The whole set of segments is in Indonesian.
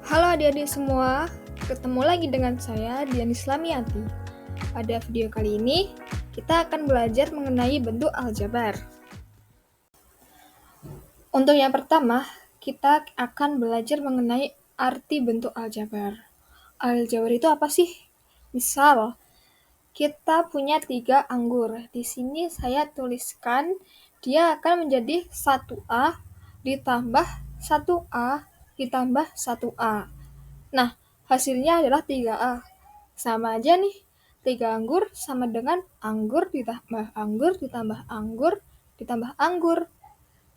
Halo adik-adik semua, ketemu lagi dengan saya Dian Islamiati. Pada video kali ini, kita akan belajar mengenai bentuk aljabar. Untuk yang pertama, kita akan belajar mengenai arti bentuk aljabar. Aljabar itu apa sih? Misal, kita punya 3 anggur. Di sini saya tuliskan dia akan menjadi 1A ditambah 1A ditambah 1A. Nah, hasilnya adalah 3A. Sama aja nih, 3 anggur sama dengan anggur ditambah anggur ditambah anggur ditambah anggur.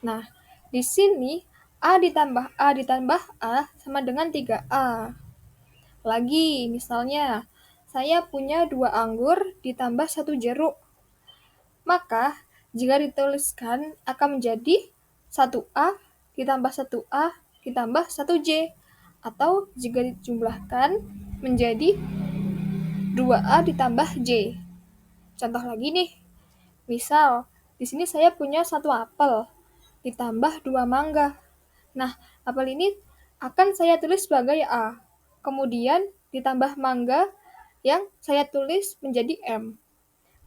Nah, di sini A ditambah A sama dengan 3A. Lagi, misalnya, saya punya 2 anggur ditambah 1 jeruk. Maka, jika dituliskan akan menjadi 1A ditambah 1A ditambah 1J. Atau jika dijumlahkan menjadi 2A ditambah J. Contoh lagi nih, misal di sini saya punya 1 apel ditambah 2 mangga. Nah, apel ini akan saya tulis sebagai A. Kemudian ditambah mangga yang saya tulis menjadi M.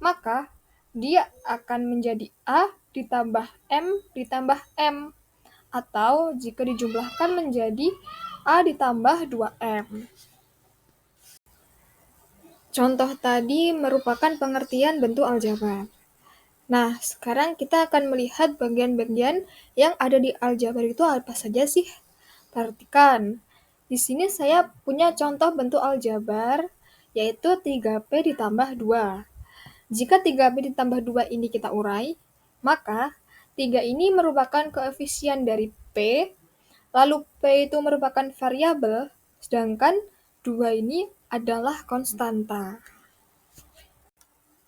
Maka dia akan menjadi A ditambah M ditambah M. Atau jika dijumlahkan menjadi A ditambah 2M. Contoh tadi merupakan pengertian bentuk aljabar. Nah, sekarang kita akan melihat bagian-bagian yang ada di aljabar itu apa saja sih? Perhatikan, di sini saya punya contoh bentuk aljabar, yaitu 3P ditambah 2. Jika 3P ditambah 2 ini kita urai, maka 3 ini merupakan koefisien dari P, lalu P itu merupakan variabel, sedangkan 2 ini adalah konstanta.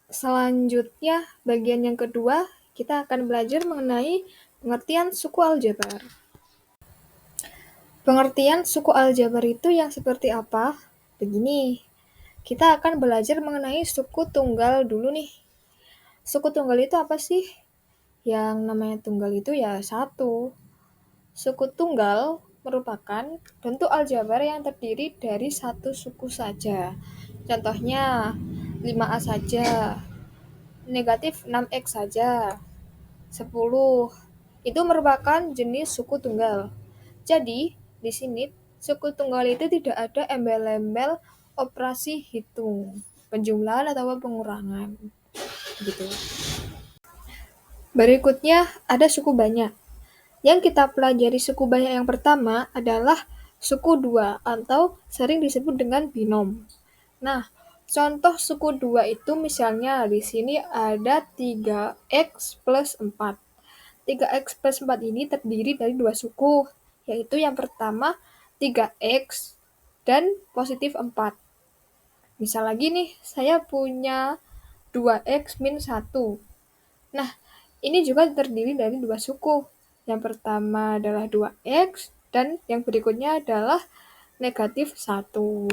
Selanjutnya, bagian yang kedua, kita akan belajar mengenai pengertian suku aljabar. Pengertian suku aljabar itu yang seperti apa? Begini, kita akan belajar mengenai suku tunggal dulu nih. Suku tunggal itu apa sih? Yang namanya tunggal itu ya satu. Suku tunggal merupakan bentuk aljabar yang terdiri dari satu suku saja. Contohnya, 5A saja, negatif 6X saja, 10. Itu merupakan jenis suku tunggal. Jadi, di sini suku tunggal itu tidak ada embel-embel operasi hitung, penjumlahan atau pengurangan. Gitu. Berikutnya ada suku banyak. Yang kita pelajari suku banyak yang pertama adalah suku 2 atau sering disebut dengan binom. Nah, contoh suku 2 itu misalnya di sini ada 3X plus 4. 3X plus 4 ini terdiri dari 2 suku, yaitu yang pertama 3X dan positif 4. Misal lagi nih, saya punya 2X min 1. Nah, ini juga terdiri dari 2 suku. Yang pertama adalah 2X, dan yang berikutnya adalah negatif 1.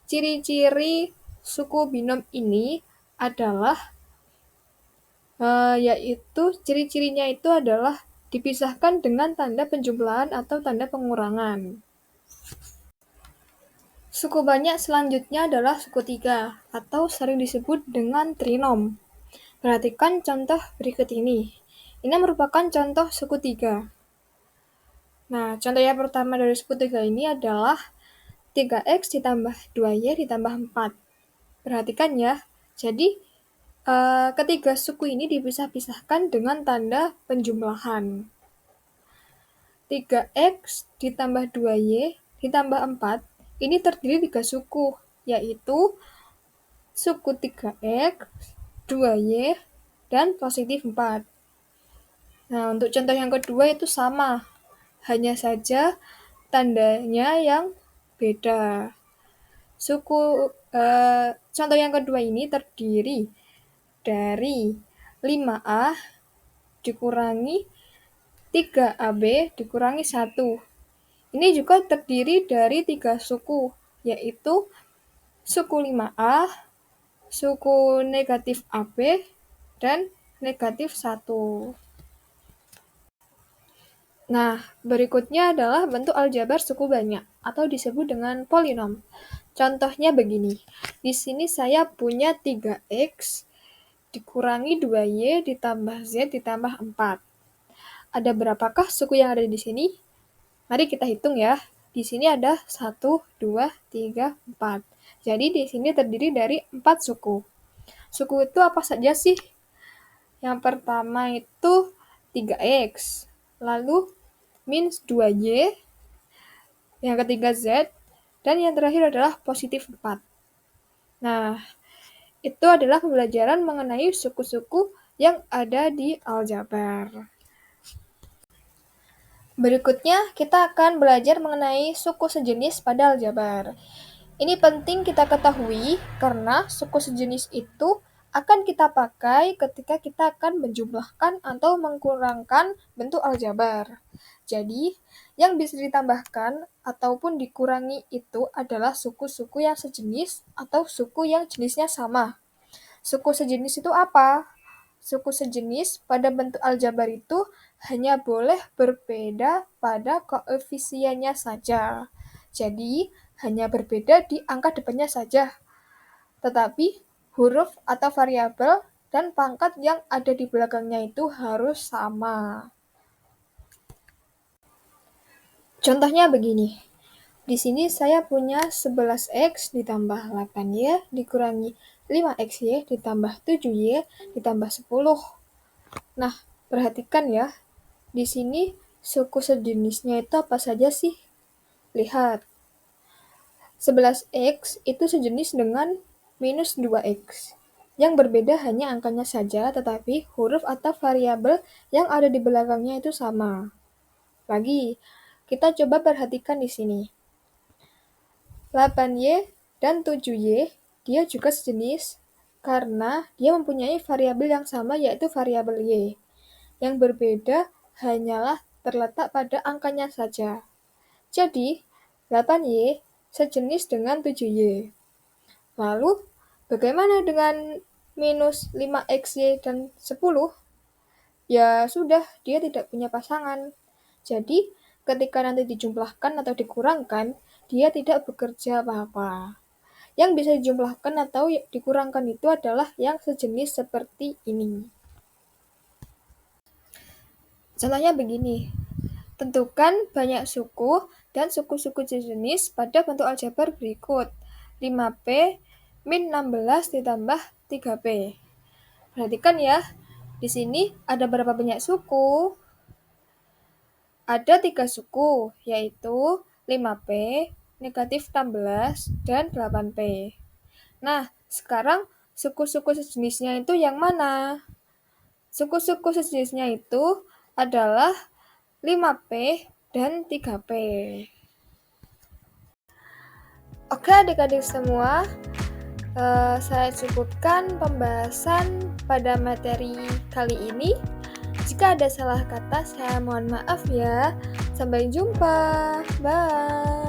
Ciri-ciri suku binom ini adalah yaitu ciri-cirinya itu adalah dipisahkan dengan tanda penjumlahan atau tanda pengurangan. Suku banyak selanjutnya adalah suku 3 atau sering disebut dengan trinom. Perhatikan contoh berikut ini. Ini merupakan contoh suku 3. Nah, contoh yang pertama dari suku 3 ini adalah 3X ditambah 2Y ditambah 4. Perhatikan ya, jadi ketiga suku ini dipisah-pisahkan dengan tanda penjumlahan. 3X ditambah 2Y ditambah 4 ini terdiri 3 suku, yaitu suku 3X, 2Y, dan positif 4. Nah, untuk contoh yang kedua itu sama, hanya saja tandanya yang beda. Contoh yang kedua ini terdiri dari 5A dikurangi 3AB dikurangi 1. Ini juga terdiri dari 3 suku, yaitu suku 5A, suku negatif AB, dan negatif 1. Nah, berikutnya adalah bentuk aljabar suku banyak atau disebut dengan polinom. Contohnya begini. Di sini saya punya 3x dikurangi 2y ditambah z ditambah 4. Ada berapakah suku yang ada di sini? Mari kita hitung ya. Di sini ada 1, 2, 3, 4. Jadi di sini terdiri dari 4 suku. Suku itu apa saja sih? Yang pertama itu 3x, lalu minus 2y, yang ketiga z, dan yang terakhir adalah positif 4. Nah, itu adalah pembelajaran mengenai suku-suku yang ada di aljabar. Berikutnya, kita akan belajar mengenai suku sejenis pada aljabar. Ini penting kita ketahui karena suku sejenis itu akan kita pakai ketika kita akan menjumlahkan atau mengkurangkan bentuk aljabar. Jadi, yang bisa ditambahkan ataupun dikurangi itu adalah suku-suku yang sejenis atau suku yang jenisnya sama. Suku sejenis itu apa? Suku sejenis pada bentuk aljabar itu hanya boleh berbeda pada koefisiennya saja. Jadi, hanya berbeda di angka depannya saja. Tetapi, huruf atau variabel dan pangkat yang ada di belakangnya itu harus sama. Contohnya begini. Di sini saya punya 11x ditambah 8y dikurangi 5xy ditambah 7y ditambah 10. Nah, perhatikan ya. Di sini suku sejenisnya itu apa saja sih? Lihat. 11x itu sejenis dengan minus 2x. Yang berbeda hanya angkanya saja, tetapi huruf atau variabel yang ada di belakangnya itu sama. Lagi, kita coba perhatikan di sini. 8y dan 7y, dia juga sejenis karena dia mempunyai variabel yang sama yaitu variabel y. Yang berbeda hanyalah terletak pada angkanya saja. Jadi, 8y sejenis dengan 7y. Lalu, bagaimana dengan minus 5xy dan 10? Ya sudah, dia tidak punya pasangan. Jadi, ketika nanti dijumlahkan atau dikurangkan, dia tidak bekerja apa-apa. Yang bisa dijumlahkan atau dikurangkan itu adalah yang sejenis seperti ini. Contohnya begini, tentukan banyak suku dan suku-suku sejenis pada bentuk aljabar berikut. 5p min 16 ditambah 3p. Perhatikan ya, di sini ada berapa banyak suku? Ada 3 suku, yaitu 5p, negatif 16, dan 8p. Nah, sekarang suku-suku sejenisnya itu yang mana? Suku-suku sejenisnya itu adalah 5p dan 3p. Oke adik-adik semua, saya cukupkan pembahasan pada materi kali ini. Jika ada salah kata, saya mohon maaf ya. Sampai jumpa. Bye.